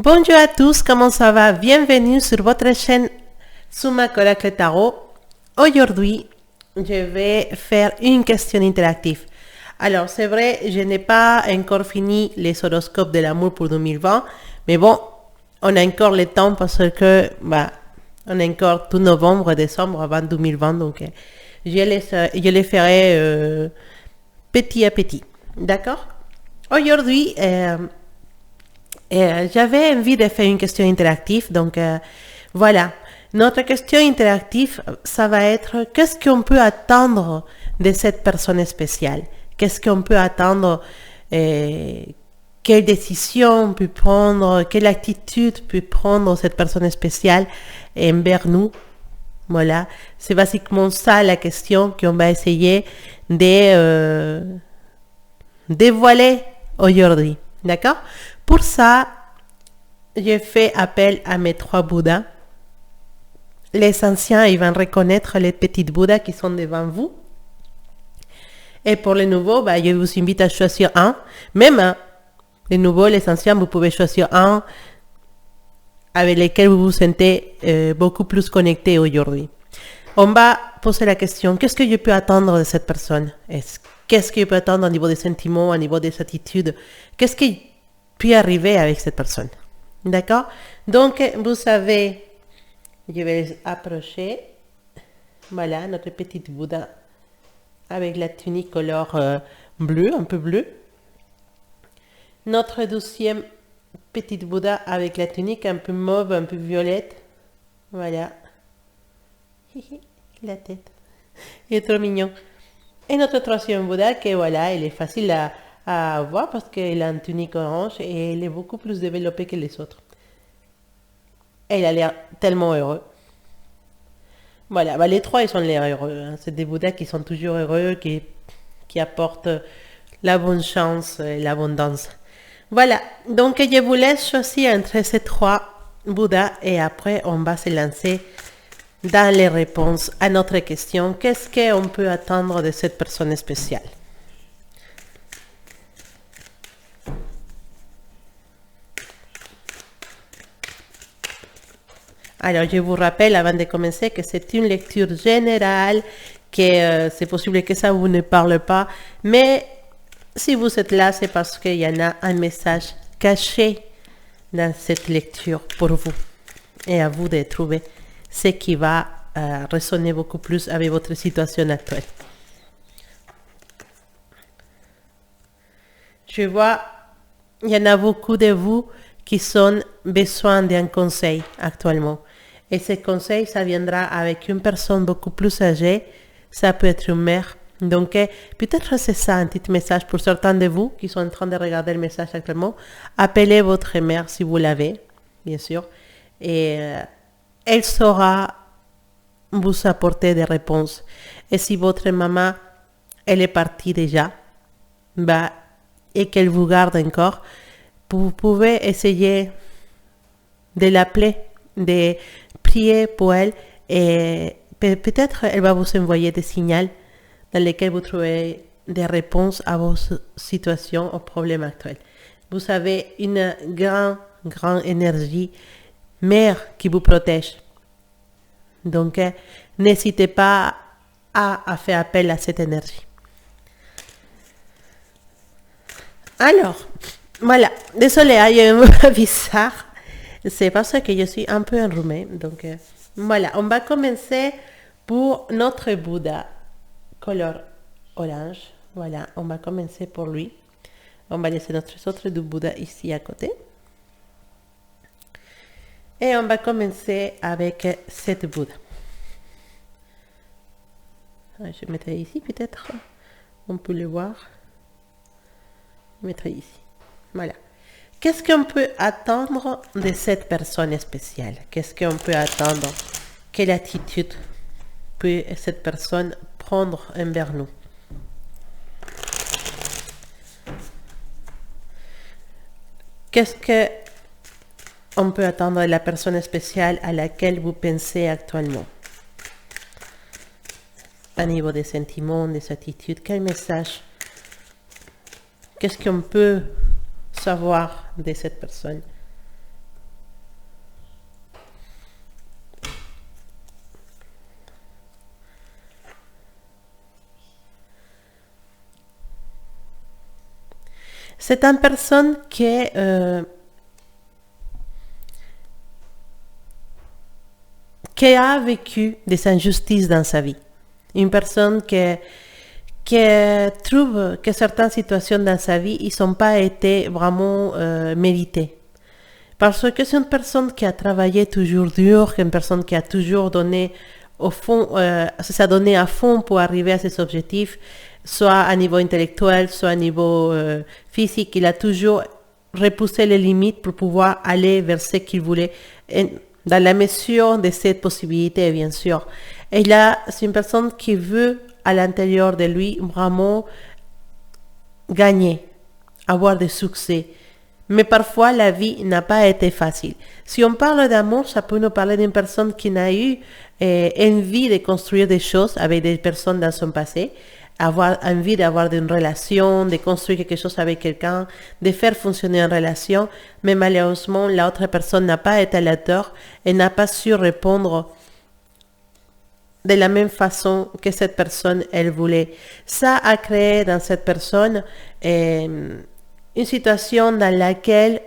Bonjour à tous, comment ça va? Bienvenue sur votre chaîne Sumac Oracle Tarot. Aujourd'hui, je vais faire une question interactive. Alors, c'est vrai, je n'ai pas encore fini les horoscopes de l'amour pour 2020, mais bon, on a encore le temps parce que, on a encore tout novembre, décembre avant 2020, donc je les ferai petit à petit. D'accord? Aujourd'hui, j'avais envie de faire une question interactive, donc voilà. Notre question interactive, ça va être qu'est-ce qu'on peut attendre de cette personne spéciale? Qu'est-ce qu'on peut attendre? Quelle décision peut prendre? Quelle attitude peut prendre cette personne spéciale envers nous? Voilà, c'est basiquement ça la question qu'on va essayer de dévoiler aujourd'hui. D'accord? Pour ça, j'ai fait appel à mes 3 Bouddhas. Les anciens, ils vont reconnaître les petits Bouddhas qui sont devant vous. Et pour les nouveaux, je vous invite à choisir un. Même les nouveaux, les anciens, vous pouvez choisir un avec lequel vous vous sentez beaucoup plus connecté aujourd'hui. On va poser la question, qu'est-ce que je peux attendre de cette personne? Qu'est-ce que je peux attendre au niveau des sentiments, au niveau des attitudes? Qu'est-ce qui peut arriver avec cette personne? D'accord? Donc, vous savez, je vais les approcher. Voilà, notre petite Bouddha avec la tunique couleur bleu, un peu bleu. Notre deuxième petite Bouddha avec la tunique un peu mauve, un peu violette. Voilà. La tête. Il est trop mignon. Et notre troisième Bouddha, que voilà, il est facile à voir parce qu'il a une tunique orange et il est beaucoup plus développé que les autres. Et il a l'air tellement heureux. Voilà, les 3, ils sont l'air heureux. Hein. C'est des Bouddhas qui sont toujours heureux, qui apportent la bonne chance et l'abondance. Voilà, donc je vous laisse choisir entre ces 3 Bouddhas et après on va se lancer dans les réponses à notre question. Qu'est-ce qu'on peut attendre de cette personne spéciale? Alors, je vous rappelle avant de commencer que c'est une lecture générale, que c'est possible que ça vous ne parle pas, mais si vous êtes là, c'est parce qu'il y en a un message caché dans cette lecture pour vous. Et à vous de trouver ce qui va résonner beaucoup plus avec votre situation actuelle. Je vois, il y en a beaucoup de vous qui ont besoin d'un conseil actuellement. Et ce conseil, ça viendra avec une personne beaucoup plus âgée. Ça peut être une mère. Donc, peut-être c'est ça un petit message pour certains de vous qui sont en train de regarder le message actuellement. Appelez votre mère si vous l'avez, bien sûr. Et elle saura vous apporter des réponses. Et si votre maman, elle est partie déjà, et qu'elle vous garde encore, vous pouvez essayer de l'appeler, de prier pour elle et peut-être elle va vous envoyer des signaux dans lesquels vous trouvez des réponses à vos situations, aux problèmes actuels. Vous avez une grande énergie mère qui vous protège. Donc, n'hésitez pas à faire appel à cette énergie. Alors, voilà. Désolée, il y a un mot bizarre. C'est parce que je suis un peu enrhumée. Donc, voilà. On va commencer pour notre Bouddha, couleur orange. Voilà, on va commencer pour lui. On va laisser notre autre du Bouddha ici à côté. Et on va commencer avec cette Bouddha. Je mettrai ici peut-être. On peut le voir. Je mettrai ici. Voilà. Qu'est-ce qu'on peut attendre de cette personne spéciale? Qu'est-ce qu'on peut attendre? Quelle attitude peut cette personne prendre envers nous? Qu'est-ce qu'on peut attendre de la personne spéciale à laquelle vous pensez actuellement? À niveau des sentiments, des attitudes, quel message? Qu'est-ce qu'on peut savoir de cette personne? C'est une personne qui a vécu des injustices dans sa vie. Une personne qui trouve que certaines situations dans sa vie ils n'ont pas été vraiment méritées. Parce que c'est une personne qui a travaillé toujours dur, une personne qui a toujours donné au fond, s'est donné à fond pour arriver à ses objectifs, soit à niveau intellectuel, soit à niveau physique. Il a toujours repoussé les limites pour pouvoir aller vers ce qu'il voulait, et dans la mesure de cette possibilité, bien sûr. Et là, c'est une personne qui veut, à l'intérieur de lui, vraiment gagner, avoir des succès. Mais parfois, la vie n'a pas été facile. Si on parle d'amour, ça peut nous parler d'une personne qui n'a eu envie de construire des choses avec des personnes dans son passé, avoir envie d'avoir une relation, de construire quelque chose avec quelqu'un, de faire fonctionner une relation, mais malheureusement, l'autre personne n'a pas été à la hauteur et n'a pas su répondre de la même façon que cette personne, elle voulait. Ça a créé dans cette personne une situation dans laquelle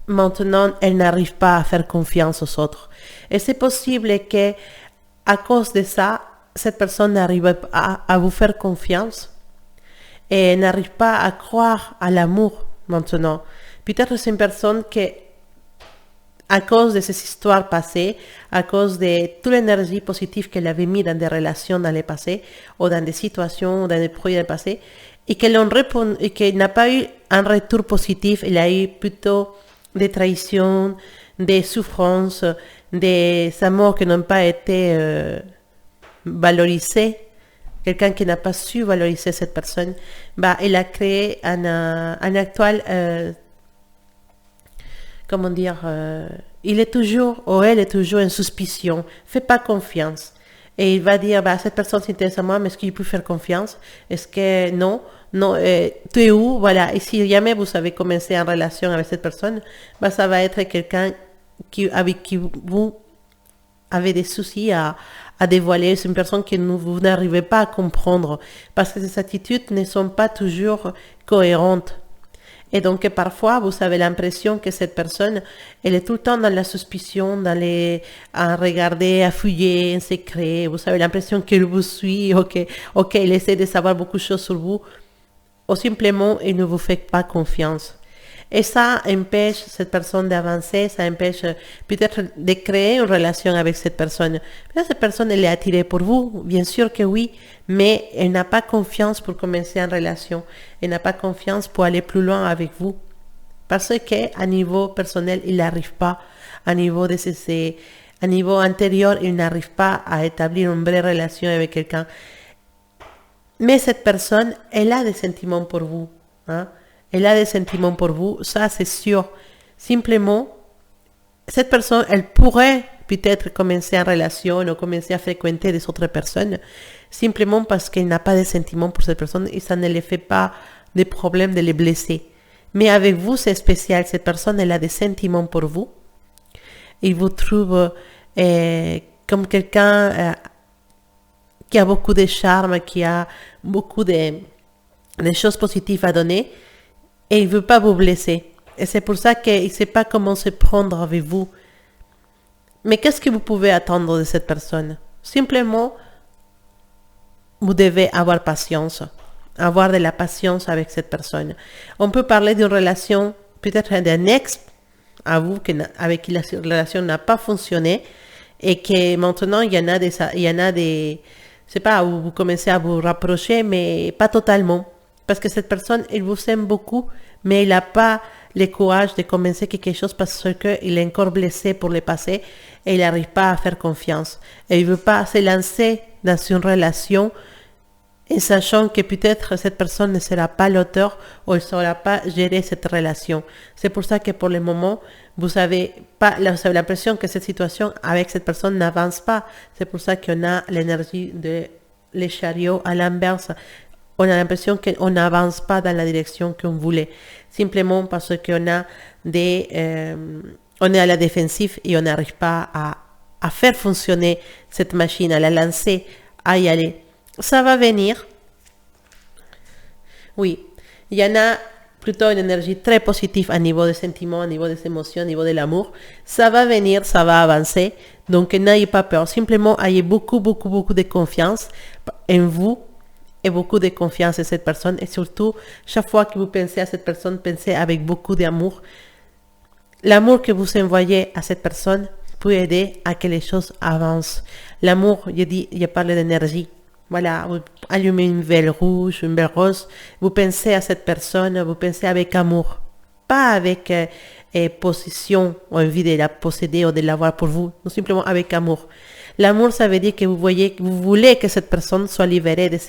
maintenant elle n'arrive pas à faire confiance aux autres. Et c'est possible que à cause de ça, cette personne n'arrive pas à vous faire confiance et n'arrive pas à croire à l'amour maintenant. Peut-être c'est une personne qui, à cause de ces histoires passées, à cause de toute l'énergie positive qu'elle avait mis dans des relations dans le passé, ou dans des situations, ou dans des projets du passé, et qu'elle n'a pas eu un retour positif, elle a eu plutôt des trahisons, des souffrances, des amours qui n'ont pas été valorisés. Quelqu'un qui n'a pas su valoriser cette personne, il a créé un actuel, comment dire, il est toujours, ou elle est toujours en suspicion, fait pas confiance. Et il va dire, cette personne s'intéresse à moi, mais est-ce qu'il peut faire confiance? Est-ce que non, tu es où? Voilà. Et si jamais vous avez commencé en relation avec cette personne, ça va être quelqu'un avec qui vous avez des soucis à dévoiler. C'est une personne que vous n'arrivez pas à comprendre parce que ces attitudes ne sont pas toujours cohérentes. Et donc, parfois, vous avez l'impression que cette personne, elle est tout le temps dans la suspicion, à regarder, à fouiller en secret. Vous avez l'impression qu'elle vous suit, ok, elle essaie de savoir beaucoup de choses sur vous, ou simplement, elle ne vous fait pas confiance. Et ça empêche cette personne d'avancer, ça empêche peut-être de créer une relation avec cette personne. Peut-être cette personne, elle est attirée pour vous, bien sûr que oui, mais elle n'a pas confiance pour commencer une relation. Elle n'a pas confiance pour aller plus loin avec vous. Parce qu'à niveau personnel, il n'arrive pas. À niveau intérieur, il n'arrive pas à établir une vraie relation avec quelqu'un. Mais cette personne, elle a des sentiments pour vous. Hein? Elle a des sentiments pour vous, ça c'est sûr. Simplement, cette personne, elle pourrait peut-être commencer en relation ou commencer à fréquenter des autres personnes, simplement parce qu'elle n'a pas de sentiments pour cette personne et ça ne lui fait pas de problème de les blesser. Mais avec vous, c'est spécial. Cette personne, elle a des sentiments pour vous. Il vous trouve comme quelqu'un qui a beaucoup de charme, qui a beaucoup de choses positives à donner. Et il ne veut pas vous blesser. Et c'est pour ça qu'il ne sait pas comment se prendre avec vous. Mais qu'est-ce que vous pouvez attendre de cette personne? Simplement, vous devez avoir patience. Avoir de la patience avec cette personne. On peut parler d'une relation, peut-être d'un ex à vous, avec qui la relation n'a pas fonctionné. Et que maintenant, il y en a des c'est pas, où vous commencez à vous rapprocher, mais pas totalement. Parce que cette personne, elle vous aime beaucoup, mais il n'a pas le courage de commencer quelque chose parce qu'il est encore blessé pour le passé et il n'arrive pas à faire confiance. Et il ne veut pas se lancer dans une relation en sachant que peut-être cette personne ne sera pas l'auteur ou elle ne saura pas gérer cette relation. C'est pour ça que pour le moment, vous avez l'impression que cette situation avec cette personne n'avance pas. C'est pour ça qu'on a l'énergie de les chariots à l'inverse. On a l'impression qu'on n'avance pas dans la direction qu'on voulait, simplement parce qu'on a on est à la défensive et on n'arrive pas à faire fonctionner cette machine, à la lancer, à y aller. Ça va venir. Oui, il y en a plutôt une énergie très positive à niveau des sentiments, à niveau des émotions, à niveau de l'amour. Ça va venir, ça va avancer. Donc n'ayez pas peur. Simplement, ayez beaucoup, beaucoup, beaucoup de confiance en vous et beaucoup de confiance en cette personne. Et surtout, chaque fois que vous pensez à cette personne, pensez avec beaucoup d'amour. L'amour que vous envoyez à cette personne peut aider à que les choses avancent. L'amour, je parle d'énergie. Voilà, vous allumez une belle rouge, une belle rose, vous pensez à cette personne, vous pensez avec amour, pas avec possession ou envie de la posséder ou de l'avoir pour vous, non simplement avec amour. L'amour, ça veut dire que vous voulez que cette personne soit libérée de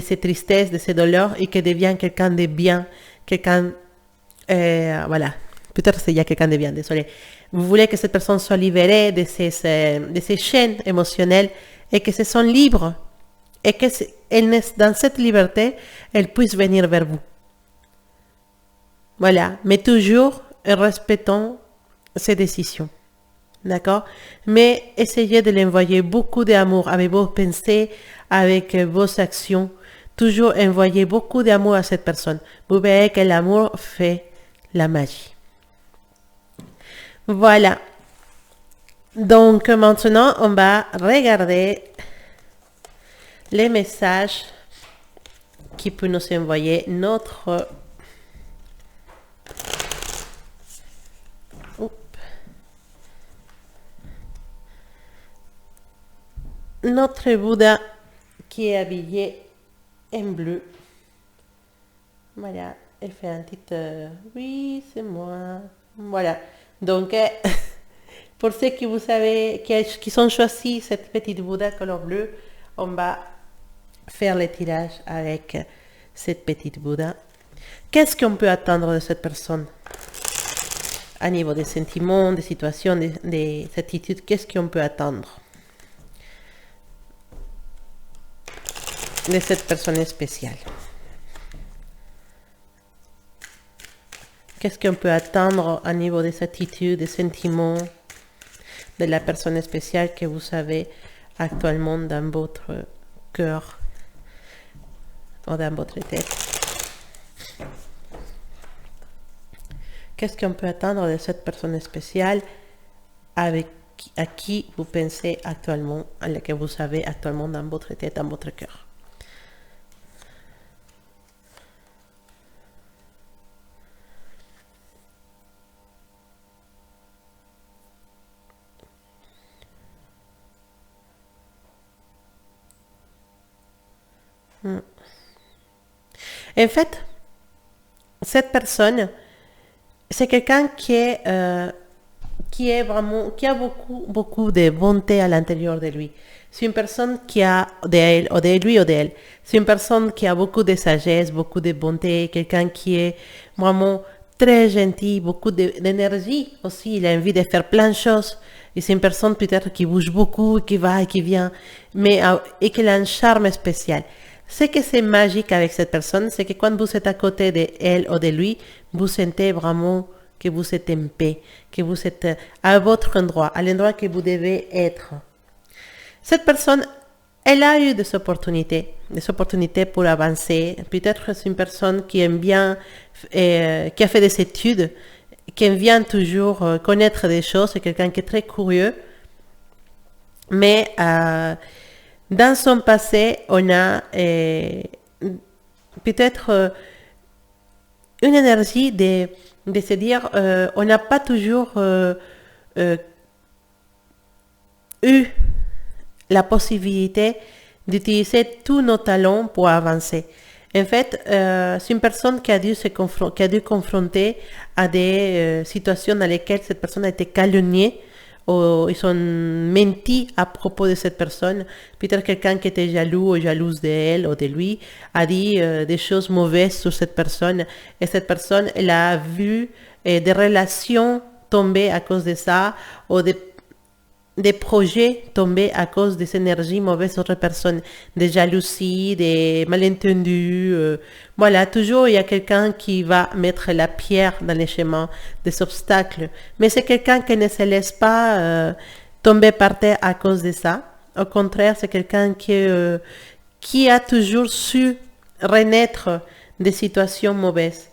ses tristesses, de ses douleurs et qu'elle devienne quelqu'un de bien, quelqu'un, voilà, peut-être qu'il y a quelqu'un de bien, désolé. Vous voulez que cette personne soit libérée de ses chaînes émotionnelles et que se sente libre. Et que dans cette liberté, elle puisse venir vers vous. Voilà, mais toujours en respectant ses décisions. D'accord? Mais essayez de l'envoyer beaucoup d'amour avec vos pensées, avec vos actions. Toujours envoyez beaucoup d'amour à cette personne. Vous verrez que l'amour fait la magie. Voilà. Donc maintenant, on va regarder les messages qui peut nous envoyer notre Bouddha qui est habillé en bleu. Voilà, elle fait un petit oui, c'est moi. Voilà. Donc pour ceux qui vous savez qui sont choisis cette petite Bouddha couleur bleu, on va faire le tirage avec cette petite Bouddha. Qu'est-ce qu'on peut attendre de cette personne à niveau des sentiments, des situations, des attitudes? Qu'est-ce qu'on peut attendre de cette personne spéciale? Qu'est-ce qu'on peut attendre à niveau des attitudes, des sentiments de la personne spéciale que vous avez actuellement dans votre cœur ou dans votre tête? Qu'est-ce qu'on peut attendre de cette personne spéciale à qui vous pensez actuellement, à la que vous avez actuellement dans votre tête, dans votre cœur? En fait, cette personne, c'est quelqu'un qui est vraiment, qui a beaucoup de bonté à l'intérieur de lui. C'est une personne qui a d'elle, ou de lui ou d'elle. C'est une personne qui a beaucoup de sagesse, beaucoup de bonté, quelqu'un qui est vraiment très gentil, beaucoup d'énergie aussi. Il a envie de faire plein de choses. Et c'est une personne peut-être qui bouge beaucoup, qui va et qui vient, et qui a un charme spécial. Ce que c'est magique avec cette personne, c'est que quand vous êtes à côté d'elle ou de lui, vous sentez vraiment que vous êtes en paix, que vous êtes à votre endroit, à l'endroit que vous devez être. Cette personne, elle a eu des opportunités pour avancer. Peut-être c'est une personne qui aime bien, qui a fait des études, qui aime bien toujours connaître des choses, c'est quelqu'un qui est très curieux. Mais dans son passé, on a peut-être une énergie de se dire, on n'a pas toujours eu la possibilité d'utiliser tous nos talents pour avancer. En fait, c'est une personne qui a dû confronter à des situations dans lesquelles cette personne a été calomniée, ou ils ont menti à propos de cette personne. Peut-être quelqu'un qui était jaloux ou jalouse d'elle ou de lui a dit des choses mauvaises sur cette personne. Et cette personne, elle a vu des relations tomber à cause de ça, ou des projets tomber à cause des énergies mauvaises d'autres personnes, des jalousies, des malentendus. Voilà, toujours il y a quelqu'un qui va mettre la pierre dans les chemins, des obstacles. Mais c'est quelqu'un qui ne se laisse pas tomber par terre à cause de ça. Au contraire, c'est quelqu'un qui a toujours su renaître des situations mauvaises.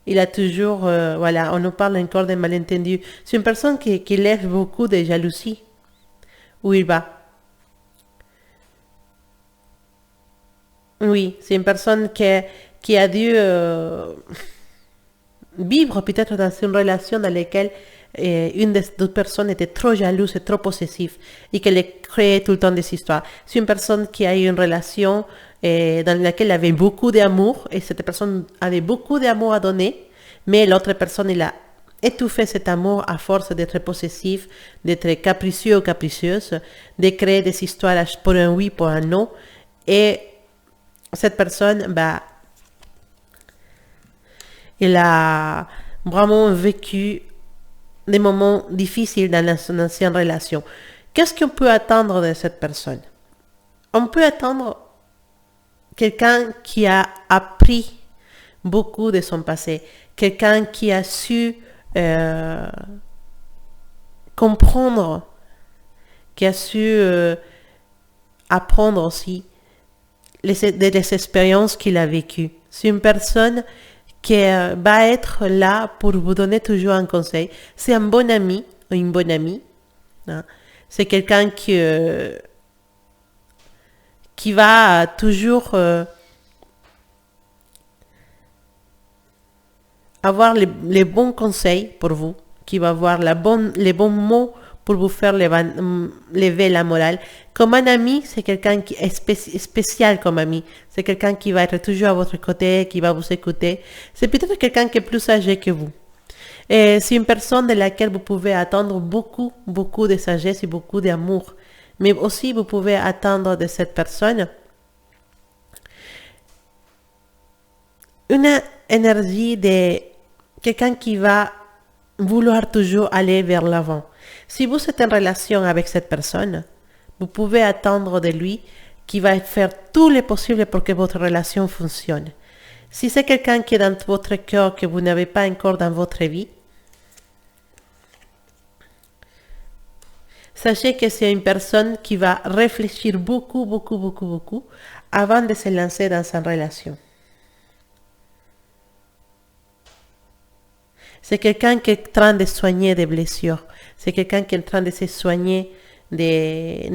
Il a toujours, voilà, on nous parle encore des malentendus. C'est une personne qui lève beaucoup de jalousie. Où il va. Oui, c'est une personne qui a dû vivre peut-être dans une relation dans laquelle une des deux personnes était trop jalouse et trop possessive et qu'elle créait tout le temps des histoires. C'est une personne qui a eu une relation dans laquelle il avait beaucoup d'amour et cette personne avait beaucoup d'amour à donner, mais l'autre personne, il a étouffé cet amour à force d'être possessif, d'être capricieux ou capricieuse, de créer des histoires pour un oui, pour un non. Et cette personne, bah, il a vraiment vécu des moments difficiles dans son ancienne relation. Qu'est-ce qu'on peut attendre de cette personne? On peut attendre quelqu'un qui a appris beaucoup de son passé, quelqu'un qui a su comprendre, qui a su apprendre aussi des expériences qu'il a vécues. C'est une personne qui va être là pour vous donner toujours un conseil. C'est un bon ami ou une bonne amie. Hein. C'est quelqu'un qui va toujours avoir les bons conseils pour vous, qui va avoir les bons mots pour vous faire lever la morale. Comme un ami, c'est quelqu'un qui est spécial comme ami. C'est quelqu'un qui va être toujours à votre côté, qui va vous écouter. C'est peut-être quelqu'un qui est plus âgé que vous. Et c'est une personne de laquelle vous pouvez attendre beaucoup, beaucoup de sagesse et beaucoup d'amour. Mais aussi, vous pouvez attendre de cette personne une énergie de quelqu'un qui va vouloir toujours aller vers l'avant. Si vous êtes en relation avec cette personne, vous pouvez attendre de lui qu'il va faire tout le possible pour que votre relation fonctionne. Si c'est quelqu'un qui est dans votre cœur, que vous n'avez pas encore dans votre vie, sachez que c'est une personne qui va réfléchir beaucoup, beaucoup, beaucoup, beaucoup avant de se lancer dans sa relation. C'est quelqu'un qui est en train de soigner des blessures. C'est quelqu'un qui est en train de se soigner, de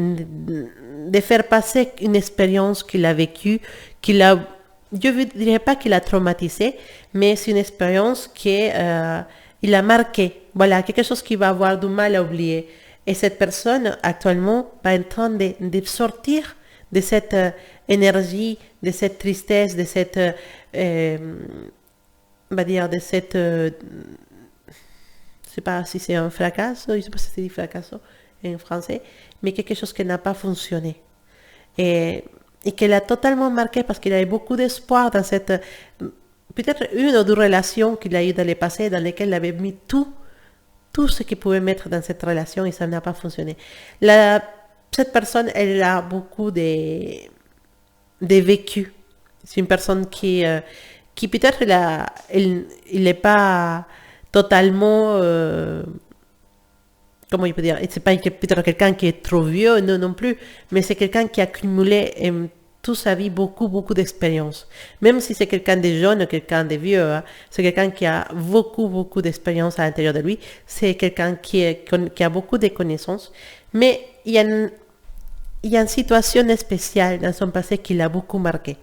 faire passer une expérience qu'il a vécue, je ne dirais pas qu'il a traumatisé, mais c'est une expérience qu'il a marqué. Voilà, quelque chose qu'il va avoir du mal à oublier. Et cette personne, actuellement, va en train de sortir de cette énergie, de cette tristesse, de cette... on va dire de cette, je sais pas si c'est un fracasso, je sais pas si c'est dit fracasso en français, mais quelque chose qui n'a pas fonctionné. Et qu'elle a totalement marqué parce qu'il avait beaucoup d'espoir dans cette, peut-être une ou deux relations qu'il a eues dans le passé, dans lesquelles il avait mis tout ce qu'il pouvait mettre dans cette relation et ça n'a pas fonctionné. Cette personne, elle a beaucoup de vécu. C'est une personne qui peut-être il n'est pas totalement, comment je peux dire, c'est pas peut-être quelqu'un qui est trop vieux, non plus, mais c'est quelqu'un qui a accumulé toute sa vie beaucoup, beaucoup d'expérience. Même si c'est quelqu'un de jeune ou quelqu'un de vieux, hein, c'est quelqu'un qui a beaucoup, beaucoup d'expérience à l'intérieur de lui. C'est quelqu'un qui a beaucoup de connaissances, mais il y a une situation spéciale dans son passé qui l'a beaucoup marqué.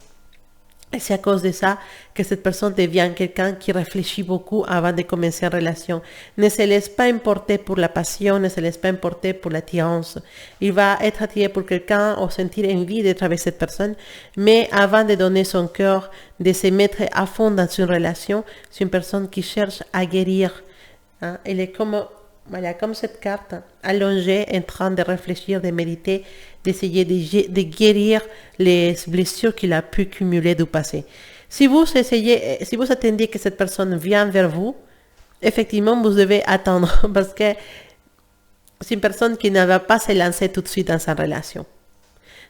Et c'est à cause de ça que cette personne devient quelqu'un qui réfléchit beaucoup avant de commencer une relation. Ne se laisse pas emporter pour la passion, ne se laisse pas emporter pour l'attirance. Il va être attiré pour quelqu'un ou sentir envie d'être avec cette personne, mais avant de donner son cœur, de se mettre à fond dans une relation, c'est une personne qui cherche à guérir. Hein? Elle est comme cette carte, allongée, en train de réfléchir, de méditer, d'essayer de guérir les blessures qu'il a pu cumuler du passé. Si vous attendez que cette personne vienne vers vous, effectivement, vous devez attendre parce que c'est une personne qui ne va pas se lancer tout de suite dans sa relation.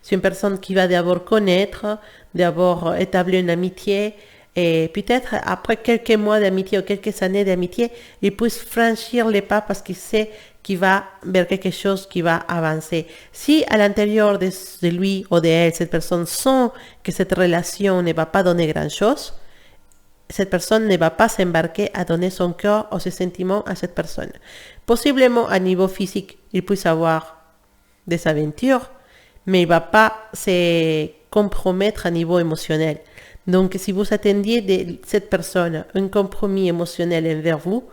C'est une personne qui va d'abord connaître, d'abord établir une amitié, et peut-être après quelques mois d'amitié ou quelques années d'amitié, il puisse franchir les pas parce qu'il sait qu'il va vers quelque chose qui va avancer. Si à l'intérieur de lui ou d'elle, cette personne sent que cette relation ne va pas donner grand-chose, cette personne ne va pas s'embarquer à donner son cœur ou ses sentiments à cette personne. Possiblement, à niveau physique, il puisse avoir des aventures, mais il ne va pas se compromettre à niveau émotionnel. Donc, si vous attendiez de cette personne un compromis émotionnel envers vous,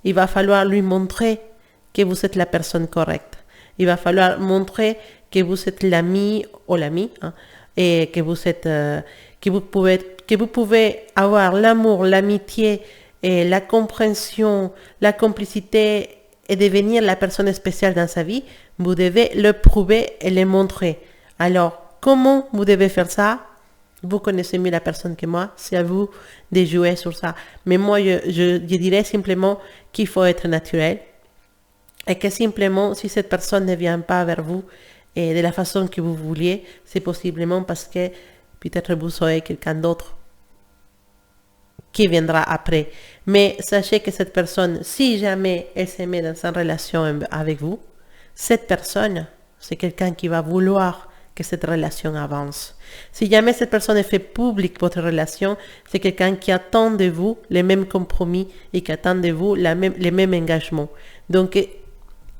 il va falloir lui montrer que vous êtes la personne correcte. Il va falloir montrer que vous êtes l'ami ou l'ami, hein, et que vous êtes, que vous pouvez avoir l'amour, l'amitié, et la compréhension, la complicité et devenir la personne spéciale dans sa vie. Vous devez le prouver et le montrer. Alors, comment vous devez faire ça? Vous connaissez mieux la personne que moi, c'est à vous de jouer sur ça. Mais moi, je dirais simplement qu'il faut être naturel et que simplement, si cette personne ne vient pas vers vous et de la façon que vous vouliez, c'est possiblement parce que peut-être vous aurez quelqu'un d'autre qui viendra après. Mais sachez que cette personne, si jamais elle se met dans une relation avec vous, cette personne, c'est quelqu'un qui va vouloir que cette relation avance. Si jamais cette personne fait publique votre relation, c'est quelqu'un qui attend de vous les mêmes compromis et qui attend de vous les mêmes engagements. Donc,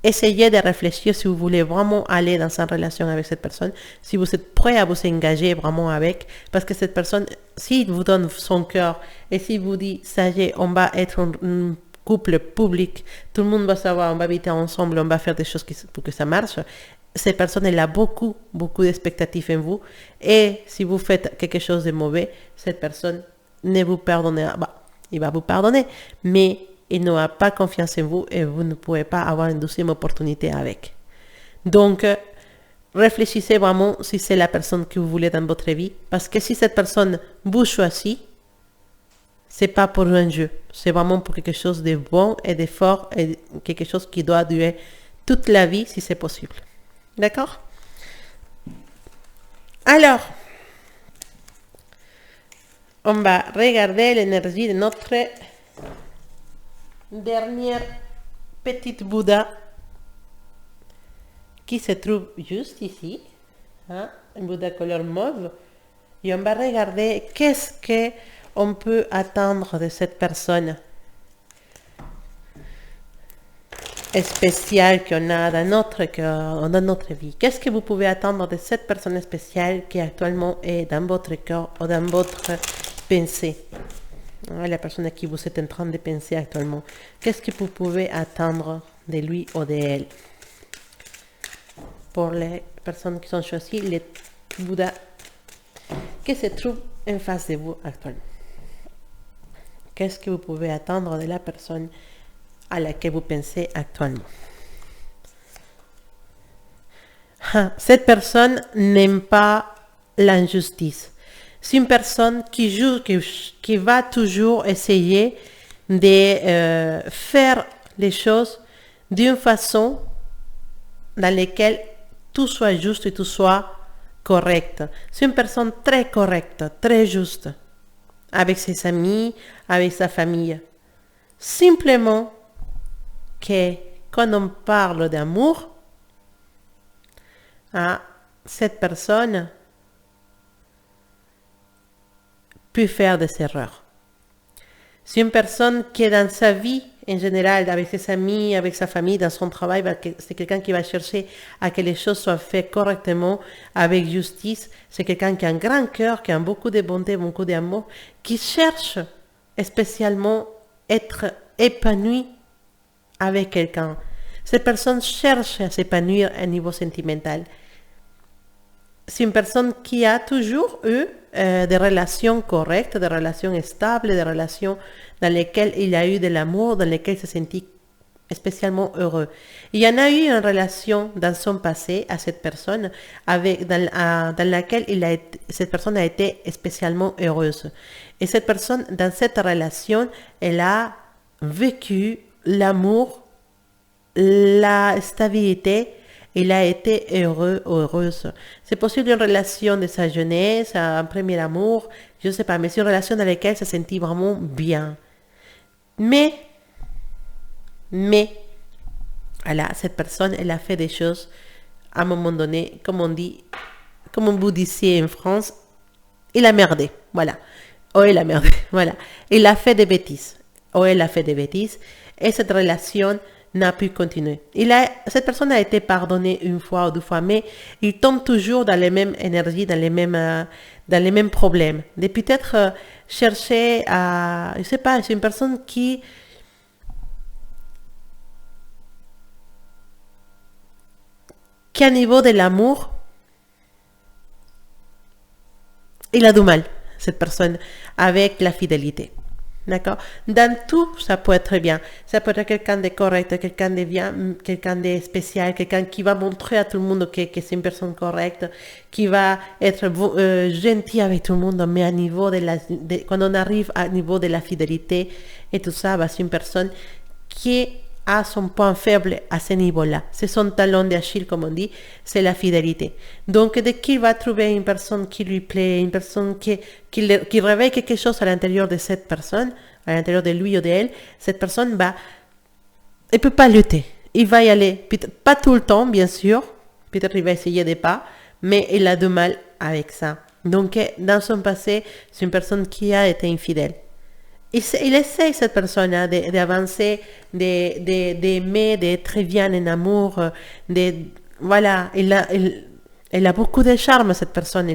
essayez de réfléchir si vous voulez vraiment aller dans une relation avec cette personne, si vous êtes prêt à vous engager vraiment avec, parce que cette personne, s'il vous donne son cœur et s'il vous dit, ça y est, on va être un couple public, tout le monde va savoir, on va habiter ensemble, on va faire des choses pour que ça marche, cette personne, elle a beaucoup d'expectatives en vous. Et si vous faites quelque chose de mauvais, cette personne ne vous pardonnera pas. Il va vous pardonner, mais il n'aura pas confiance en vous et vous ne pouvez pas avoir une deuxième opportunité avec. Donc, réfléchissez vraiment si c'est la personne que vous voulez dans votre vie. Parce que si cette personne vous choisit, c'est pas pour un jeu. C'est vraiment pour quelque chose de bon et de fort et quelque chose qui doit durer toute la vie si c'est possible. D'accord? Alors, on va regarder l'énergie de notre dernière petite Bouddha qui se trouve juste ici, hein, un Bouddha couleur mauve. Et on va regarder qu'est-ce qu'on peut attendre de cette personne spéciale qu'on a dans notre vie. Qu'est-ce que vous pouvez attendre de cette personne spéciale qui actuellement est dans votre cœur ou dans votre pensée? La personne à qui vous êtes en train de penser actuellement. Qu'est-ce que vous pouvez attendre de lui ou d'elle? Pour les personnes qui sont choisies, les Bouddhas qui se trouvent en face de vous actuellement. Qu'est-ce que vous pouvez attendre de la personne à laquelle vous pensez actuellement? Cette personne n'aime pas l'injustice. C'est une personne qui va toujours essayer de faire les choses d'une façon dans laquelle tout soit juste et tout soit correct. C'est une personne très correcte, très juste, avec ses amis, avec sa famille. Simplement que quand on parle d'amour, cette personne peut faire des erreurs. C'est une personne qui est dans sa vie, en général, avec ses amis, avec sa famille, dans son travail, c'est quelqu'un qui va chercher à que les choses soient faites correctement, avec justice. C'est quelqu'un qui a un grand cœur, qui a beaucoup de bonté, beaucoup d'amour, qui cherche spécialement être épanoui avec quelqu'un. Cette personne cherche à s'épanouir à un niveau sentimental. C'est une personne qui a toujours eu des relations correctes, des relations stables, des relations dans lesquelles il a eu de l'amour, dans lesquelles il se sentit spécialement heureux. Il y en a eu une relation dans son passé à cette personne dans laquelle cette personne a été spécialement heureuse. Et cette personne, dans cette relation, elle a vécu l'amour, la stabilité. Il a été heureux ou heureuse. C'est possible une relation de sa jeunesse, un premier amour, je ne sais pas, mais c'est une relation dans laquelle elle se sentit vraiment bien. Mais, voilà, cette personne, elle a fait des choses à un moment donné, comme on dit, comme vous disiez en France, il a merdé, voilà. ou elle a merdé, voilà. Il a fait des bêtises, ou elle a fait des bêtises, et cette relation n'a pu continuer. Cette personne a été pardonnée une fois ou deux fois, mais il tombe toujours dans les mêmes énergies, dans les mêmes problèmes. De peut-être chercher à, je sais pas, c'est une personne qui à niveau de l'amour, il a du mal, cette personne, avec la fidélité. D'accord? Dans tout, ça peut être bien. Ça peut être quelqu'un de correct, quelqu'un de bien, quelqu'un de spécial, quelqu'un qui va montrer à tout le monde que c'est une personne correcte, qui va être gentil avec tout le monde, mais à niveau quand on arrive à niveau de la fidélité et tout ça, bah, c'est une personne qui a son point faible à ce niveau-là. C'est son talon d'Achille, comme on dit, c'est la fidélité. Donc, dès qu'il va trouver une personne qui lui plaît, une personne qui réveille quelque chose à l'intérieur de cette personne, à l'intérieur de lui ou d'elle, cette personne, bah, il ne peut pas lutter. Il va y aller, pas tout le temps, bien sûr, peut-être il va essayer de pas, mais il a du mal avec ça. Donc, dans son passé, c'est une personne qui a été infidèle. Il essaie, cette personne, d'avancer, d'aimer, d'être bien en amour, voilà, il a beaucoup de charme, cette personne,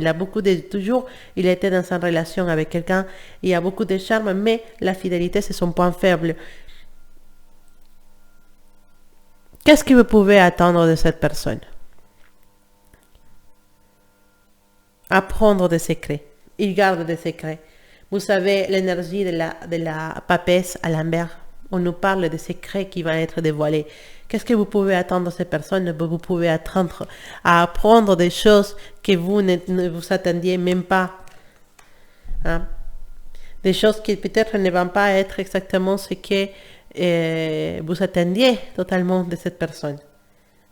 toujours, il était dans une relation avec quelqu'un, il a beaucoup de charme, mais la fidélité, c'est son point faible. Qu'est-ce que vous pouvez attendre de cette personne? Apprendre des secrets. Il garde des secrets. Vous savez, l'énergie de la papesse à l'Ambert, on nous parle de secrets qui vont être dévoilés. Qu'est-ce que vous pouvez attendre de ces personnes? Vous pouvez attendre à apprendre des choses que vous ne vous attendiez même pas. Hein? Des choses qui peut-être ne vont pas être exactement ce que vous attendiez totalement de cette personne.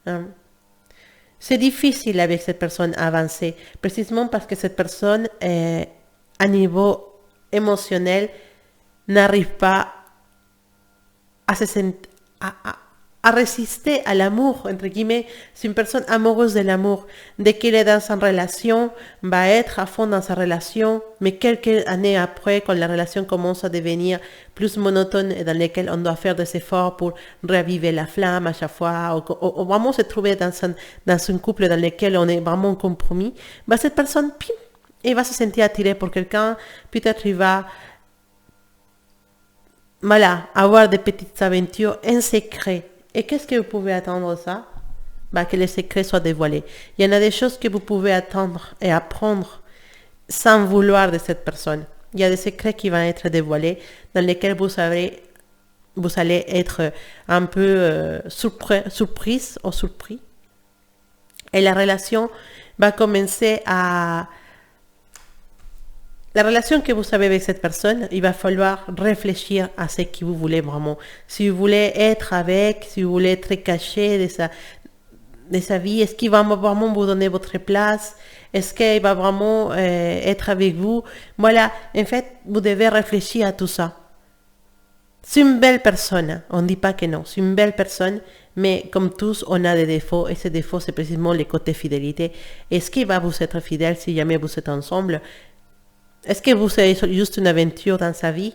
Hein? C'est difficile avec cette personne avancer, précisément parce que cette personne, à niveau émotionnel, n'arrive pas à à résister à l'amour, entre guillemets. C'est une personne amoureuse de l'amour. Dès qu'il est dans sa relation, va être à fond dans sa relation, mais quelques années après, quand la relation commence à devenir plus monotone et dans laquelle on doit faire des efforts pour raviver la flamme à chaque fois, ou vraiment se trouver dans un couple dans lequel on est vraiment en compromis, bah, cette personne, pim, il va se sentir attiré pour quelqu'un, peut-être il va, voilà, avoir des petites aventures en secret. Et qu'est-ce que vous pouvez attendre de ça? Bah, que les secrets soient dévoilés. Il y en a des choses que vous pouvez attendre et apprendre sans vouloir de cette personne. Il y a des secrets qui vont être dévoilés, dans lesquels vous allez être un peu surprise ou surpris. Et la relation va commencer à... La relation que vous avez avec cette personne, il va falloir réfléchir à ce que vous voulez vraiment. Si vous voulez être avec, si vous voulez être caché de sa vie, est-ce qu'il va vraiment vous donner votre place? Est-ce qu'il va vraiment être avec vous? Voilà, en fait, vous devez réfléchir à tout ça. C'est une belle personne, on ne dit pas que non, c'est une belle personne, mais comme tous, on a des défauts, et ces défauts, c'est précisément le côté fidélité. Est-ce qu'il va vous être fidèle si jamais vous êtes ensemble? Est-ce que vous avez juste une aventure dans sa vie?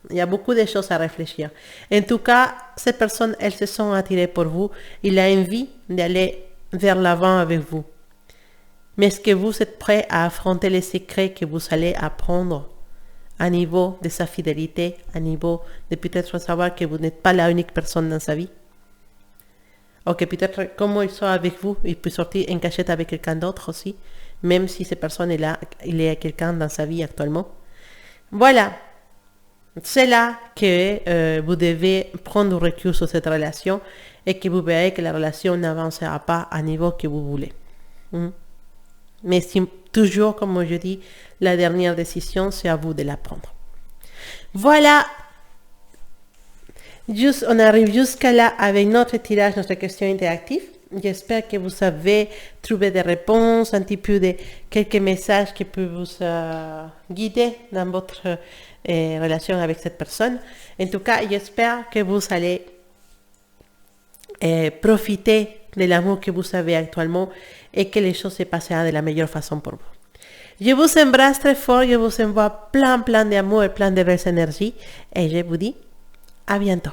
Il y a beaucoup de choses à réfléchir. En tout cas, cette personne, elle se sent attirée pour vous. Il a envie d'aller vers l'avant avec vous. Mais est-ce que vous êtes prêt à affronter les secrets que vous allez apprendre à niveau de sa fidélité, à niveau de peut-être savoir que vous n'êtes pas la unique personne dans sa vie? Ou que peut-être, comme il soit avec vous, il peut sortir en cachette avec quelqu'un d'autre aussi, même si cette personne est là, il est quelqu'un dans sa vie actuellement. Voilà. C'est là que vous devez prendre du recul sur cette relation et que vous verrez que la relation n'avancera pas à niveau que vous voulez. Mais si, toujours, comme je dis, la dernière décision, c'est à vous de la prendre. Voilà. On arrive jusqu'à là avec notre tirage, notre question interactive. J'espère que vous avez trouvé des réponses, un petit peu de quelques messages qui peuvent vous guider dans votre relation avec cette personne. En tout cas, j'espère que vous allez profiter de l'amour que vous avez actuellement et que les choses se passeront de la meilleure façon pour vous. Je vous embrasse très fort, je vous envoie plein d'amour et plein de belles énergies et je vous dis à bientôt.